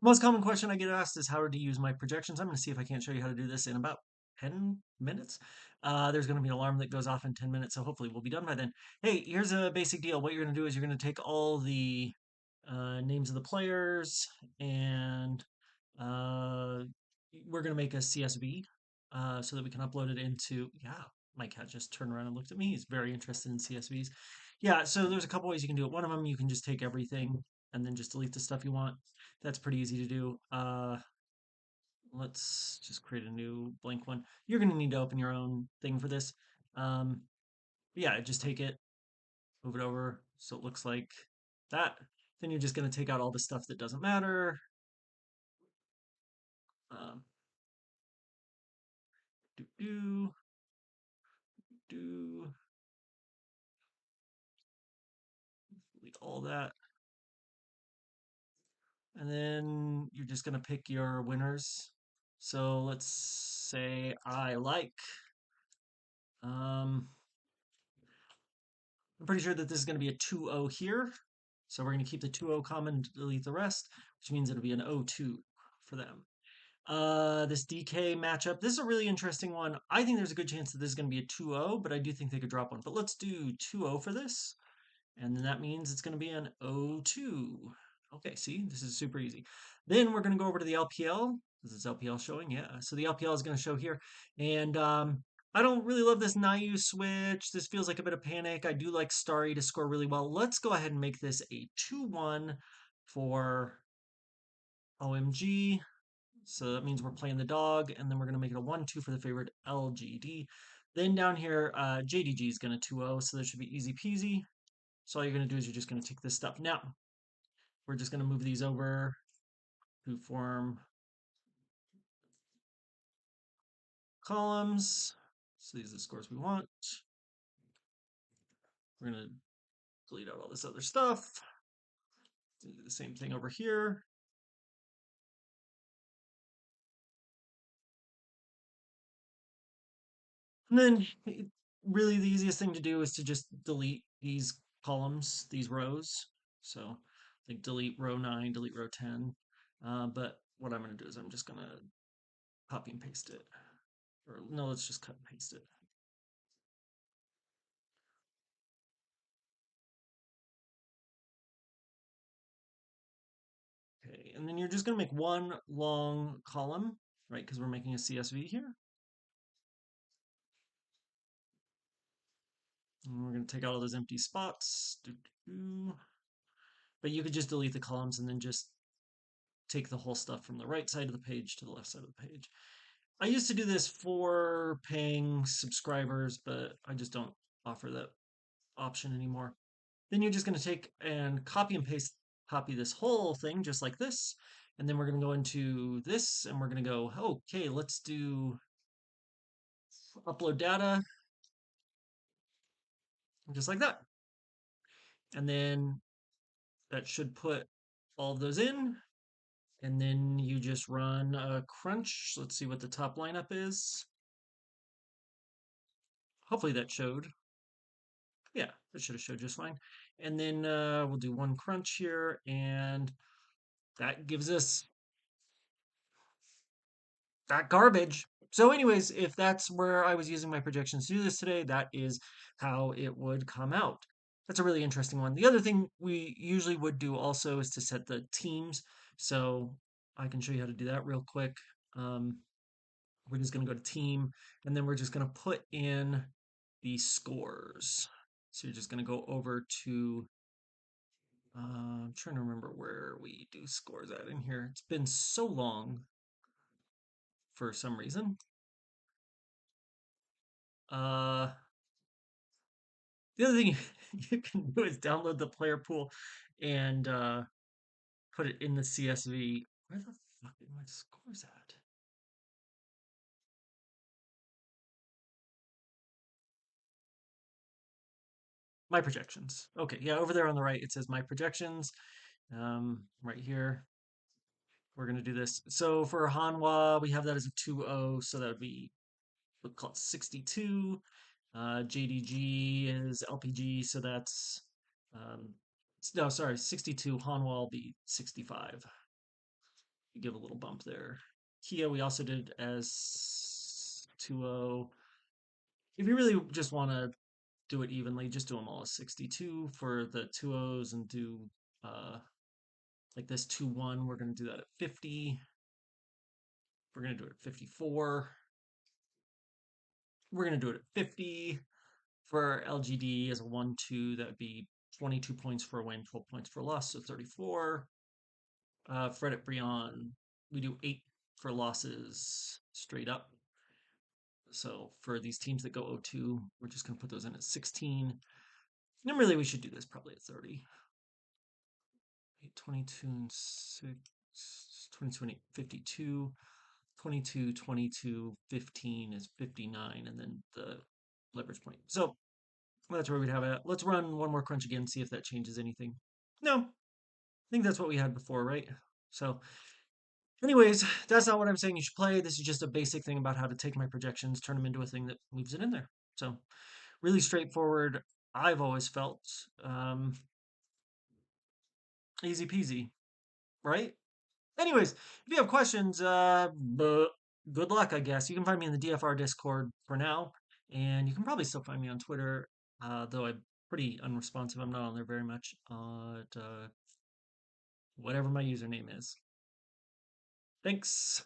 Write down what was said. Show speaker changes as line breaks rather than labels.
Most common question I get asked is how to use my projections. I'm going to see if I can't show you how to do this in about 10 minutes. There's going to be an alarm that goes off in 10 minutes, so hopefully we'll be done by then. Hey, here's a basic deal. What you're going to do is you're going to take all the names of the players and uh, we're going to make a CSV so that we can upload it into. Yeah, my cat just turned around and looked at me. He's very interested in CSVs. Yeah, so there's a couple ways you can do it. One of them, you can just take everything and then just delete the stuff you want. That's pretty easy to do. Let's just create a new blank one. You're going to need to open your own thing for this. Um, yeah, just take it, move it over so it looks like that. Then you're just going to take out all the stuff that doesn't matter. Um, do do do delete all that, and then you're just going to pick your winners. So let's say I like. Um, I'm pretty sure that this is going to be a 2-0 here. So we're going to keep the 2-0 common, delete the rest, which means it'll be an 0-2 for them. This DK matchup, this is a really interesting one. I think there's a good chance that this is going to be a 2-0, but I do think they could drop one. But let's do 2-0 for this. And then that means it's going to be an 0-2. Okay, see, this is super easy. Then we're going to go over to the LPL. This is LPL showing, yeah. So the LPL is going to show here. And I don't really love this Nayu switch. This feels like a bit of panic. I do like Starry to score really well. Let's go ahead and make this a 2-1 for OMG. So that means we're playing the dog, and then we're going to make it a 1-2 for the favorite LGD. Then down here, JDG is going to 2-0, so that should be easy peasy. So all you're going to do is you're just going to take this stuff. Now, we're just going to move these over to form columns. So these are the scores we want. We're going to delete out all this other stuff. Do the same thing over here. And then really the easiest thing to do is to just delete these columns, these rows. So like delete row 9, delete row 10. But what I'm going to do is I'm just going to copy and paste it. Or no, let's just cut and paste it. Okay, and then you're just going to make one long column, right? Because we're making a CSV here. And we're going to take out all those empty spots. But you could just delete the columns and then just take the whole stuff from the right side of the page to the left side of the page. I used to do this for paying subscribers, but I just don't offer that option anymore. Then you're just going to take and copy and paste, copy this whole thing just like this. And then we're going to go into this and we're going to go, okay, let's do upload data, just like that. And then that should put all of those in. And then you just run a crunch. Let's see what the top lineup is. Hopefully that showed. Yeah, that should have showed just fine. And then we'll do one crunch here, and that gives us that garbage. So, anyways, if that's where I was using my projections to do this today, that is how it would come out. That's a really interesting one. The other thing we usually would do also is to set the teams. So I can show you how to do that real quick. Um, we're just going to go to team, and then we're just going to put in the scores. So you're just going to go over to I'm trying to remember where we do scores at in here. It's been so long for some reason. Uh, the other thing you can do is download the player pool and put it in the CSV. Where the fuck are my scores at? My projections. Okay, yeah, over there on the right it says my projections. Right here, we're gonna do this. So for Hanwha, we have that as a 2-0, so that would be we'll call it 62. JDG is LPG, so that's no, sorry, 62. Hanwha will be 65. give a little bump there. Kia, we also did as 2-0. If you really just want to do it evenly, just do them all as 62 for the 2-0s and do uh, like this 2-1. We're going to do that at 50. We're going to do it at 54. We're going to do it at 50. For LGD as a 1-2, that would be 22 points for a win, 12 points for a loss, so 34. Fred at Brion, we do 8 for losses straight up. So for these teams that go 0-2, we're just going to put those in at 16. And really, we should do this probably at 30. 8, 22 and 6, 22 and 8, 52. 22, 22, 15 is 59, and then the leverage point. So that's where we'd have it. Let's run one more crunch again, see if that changes anything. No, I think that's what we had before, right? So anyways, that's not what I'm saying you should play. This is just a basic thing about how to take my projections, turn them into a thing that moves it in there. So really straightforward. I've always felt easy peasy, right? Anyways, if you have questions, good luck, I guess. You can find me in the DFR Discord for now, and you can probably still find me on Twitter, though I'm pretty unresponsive. I'm not on there very much. Whatever my username is. Thanks.